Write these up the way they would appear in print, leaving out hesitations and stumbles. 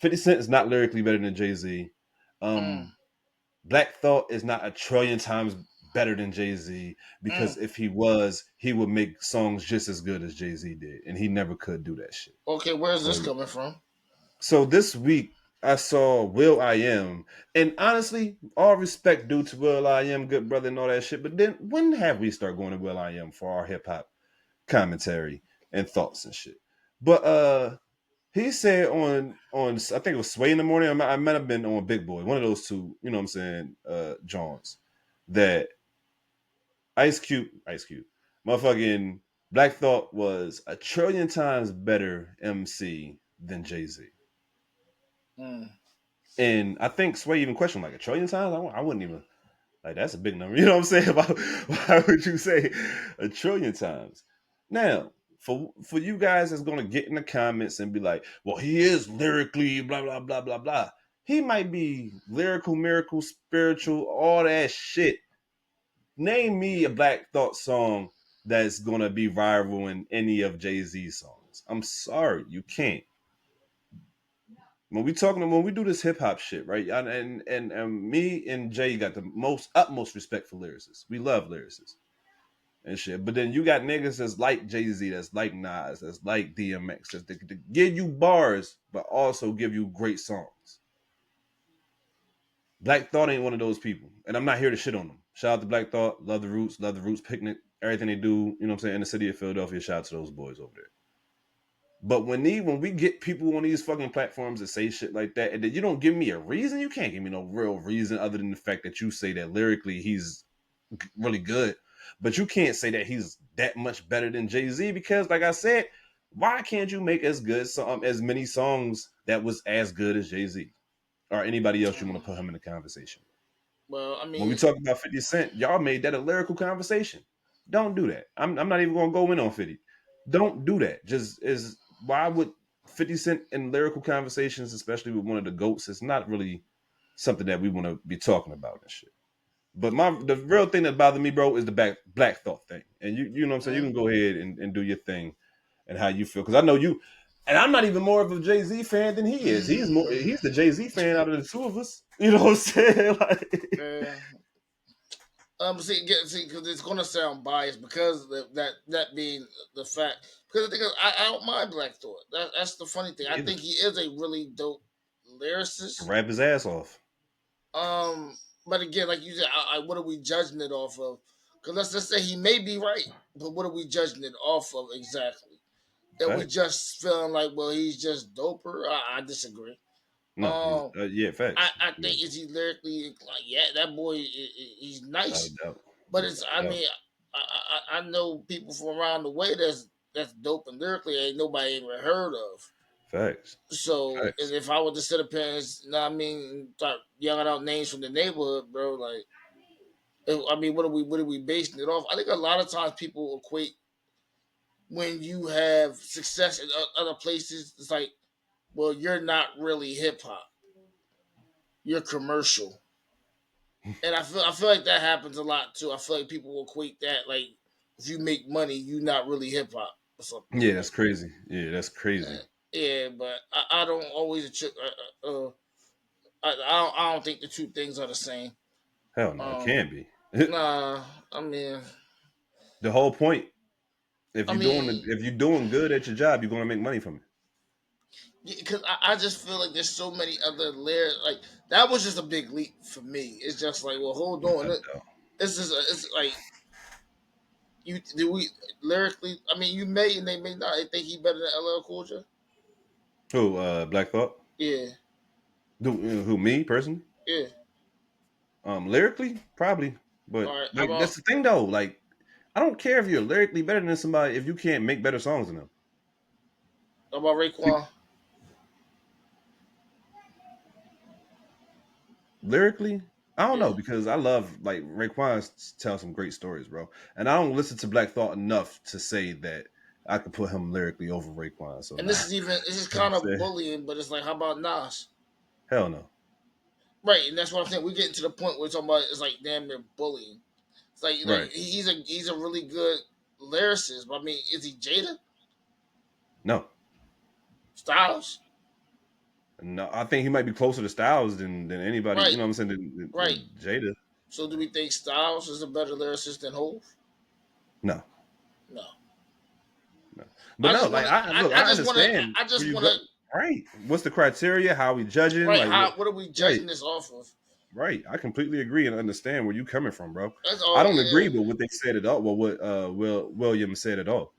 50 Cent is not lyrically better than Jay-Z. Mm, Black Thought is not a trillion times better than Jay-Z mm. because if he was, he would make songs just as good as Jay-Z did, and he never could do that shit. Okay, where's this Right. coming from? So this week I saw Will I Am, and honestly, all respect due to Will I Am, good brother, and all that shit. But then when have we start going to Will I Am for our hip hop commentary and thoughts and shit? But he said on I think it was Sway in the morning. I might have been on Big Boy, one of those two. You know what I'm saying? Johns that Ice Cube, motherfucking Black Thought was a trillion times better MC than Jay Z. Mm. And I think Sway even questioned like a trillion times. I wouldn't even like that's a big number. You know what I'm saying? Why would you say a trillion times? Now, for you guys that's gonna get in the comments and be like, well, he is lyrically blah blah blah blah blah. He might be lyrical, miracle, spiritual, all that shit. Name me a Black Thought song that's gonna be viral in any of Jay Z songs. I'm sorry, you can't. When we do this hip hop shit, right? And me and Jay got the most utmost respect for lyricists. We love lyricists and shit. But then you got niggas that's like Jay Z, that's like Nas, that's like DMX, that's to give you bars, but also give you great songs. Black Thought ain't one of those people, and I'm not here to shit on them. Shout out to Black Thought, love the Roots Picnic, everything they do. You know what I'm saying in the city of Philadelphia. Shout out to those boys over there. But when we get people on these fucking platforms that say shit like that, and then you don't give me a reason, you can't give me no real reason other than the fact that you say that lyrically he's really good, but you can't say that he's that much better than Jay Z because, like I said, why can't you make as many songs that was as good as Jay Z or anybody else you want to put him in the conversation? Well, I When we mean, talk about 50 Cent, y'all made that a lyrical conversation. Don't do that. I'm not even gonna go in on 50. Don't do that. Just is why would 50 Cent in lyrical conversations, especially with one of the GOATs, it's not really something that we want to be talking about and shit. But the real thing that bothered me, bro, is the Black Thought thing. And you know what I'm saying? You mm, can go ahead and do your thing and how you feel. Because I know you and I'm not even more of a Jay-Z fan than he is. He's the Jay-Z fan out of the two of us. You know what I'm saying? Like yeah. See, because it's gonna sound biased because that being the fact. Because the thing is, I don't mind Black Thought. That's the funny thing. I either. think he is a really dope Can lyricist. rap his ass off. Um, but again, like you said, what are we judging it off of? Because let's just say he may be right, but what are we judging it off of exactly? That we Facts. just feeling like, well, he's just doper. I disagree. No, he's Um, yeah, facts. I Yeah, think is he lyrically like, yeah, that boy, he's without a nice. doubt. But it's, Without a I doubt. mean, I know people from around the way that's dope and lyrically ain't nobody even heard of. Facts. So, and Facts. if I were to sit up here and, you know what I mean, start yelling out names from the neighborhood, bro, like, I mean, what are we basing it off? I think a lot of times people equate when you have success in other places. It's like, well, you're not really hip hop. You're commercial, and I feel like that happens a lot too. I feel like people will equate that like if you make money, you're not really hip hop or something Yeah, like that. that's crazy. Yeah, that's crazy. Yeah, but I don't always. I don't think the two things are the same. Hell no, it Um, can't be. nah, I mean, The whole point, I mean, if you're doing good at your job, you're gonna make money from it. because I just feel like there's so many other layers. Like that was just a big leap for me. It's just like, well, hold on. Without a doubt. It's just it's like you do we lyrically. I mean, you may and they may not. They think he better than LL Cool J. Who, Black Thought? Yeah, Who me personally? yeah. Lyrically, probably. All But right. How like about that's the thing though. Like, I don't care if you're lyrically better than somebody if you can't make better songs than them. Raekwon? Lyrically, I don't Yeah. know because I love like Raekwon tells some great stories, bro. And I don't listen to Black Thought enough to say that I could put him lyrically over Raekwon. So And nah. this is You know what I'm kind of saying? bullying, but it's like, how about Nas? Hell no. Right, and that's what I'm saying. We're getting to the point where we're talking about it's like damn near bullying. It's like Right. he's a really good lyricist, but I mean, is he Jada No. Styles? No, I think he might be closer to Styles than anybody. You Right, know what I'm saying? Than right. Jada. So do we think Styles is a better lyricist than Hove? No, No. no. But I no, just like want to. I look, I I just want to. understand I where just you want go. to. Right. What's the criteria? How we judging? Right. Like what? What are we Right. judging this off of? Right. I completely agree and understand where you coming from, bro. That's I all. don't agree Yeah. with what they said at all. Well, what William said at all.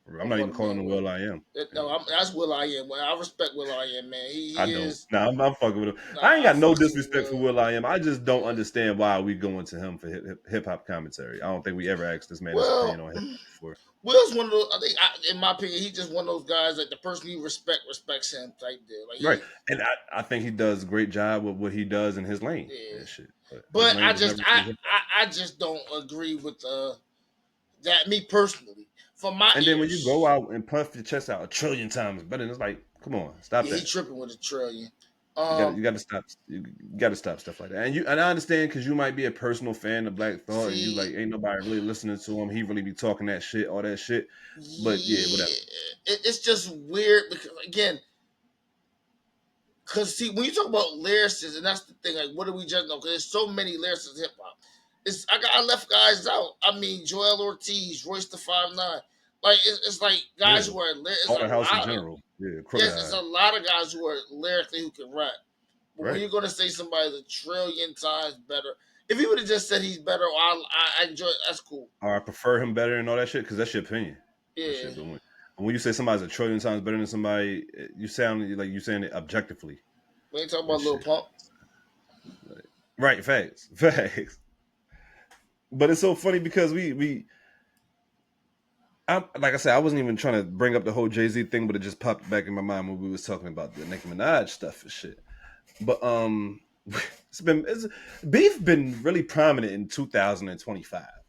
I'm I'm not even fucking calling man him with. Will I Am. No, that's Will I Am. Well, I respect Will I Am, man. I He don't. is. Nah, I'm fucking with him. Nah, I ain't I got no fucks with disrespect for Will. Will I Am. I just don't Yeah. understand why we going to him for hip hop commentary. I don't think we ever asked this man his opinion Well, on hip hop before. Will's one of those. I think, in my opinion, he's just one of those guys that the person you respect respects him type deal. Like Right. he, And I think he does a great job with what he does in his lane yeah. and shit. But his But lane was never really hip hop. I just don't agree with that. Me personally, from my And then when you go ears, out and puff your chest out a trillion times better, it's like, come on, stop yeah, he that. tripping with a trillion. You got to stop. You got to stop stuff like that. And I understand because you might be a personal fan of Black Thought, and you like See, ain't nobody really listening to him. He really be talking that shit, all that shit. But yeah, whatever. yeah, it's just weird because again, because see, when you talk about lyricists, and that's the thing, like, what do we judge? Because there's so many lyricists in hip hop. I left guys out. I mean, Joel Ortiz, Royce the 5'9". Like it's like guys Yeah, who are it's all a the house in lot of general. Yeah, crooked yes, it's eye. a lot of guys who are lyrically who can rap. But when Right. you're gonna say somebody's a trillion times better, if he would have just said he's better, I enjoy it, that's cool. Or I prefer him better and all that shit because that's your opinion and Yeah, shit. But when you say somebody's a trillion times better than somebody, you sound like you saying it objectively we ain't talking and about Lil shit. Pump. Like, right. Facts. Facts. But it's so funny because like I said, I wasn't even trying to bring up the whole Jay-Z thing, but it just popped back in my mind when we was talking about the Nicki Minaj stuff and shit. But beef been really prominent in 2025.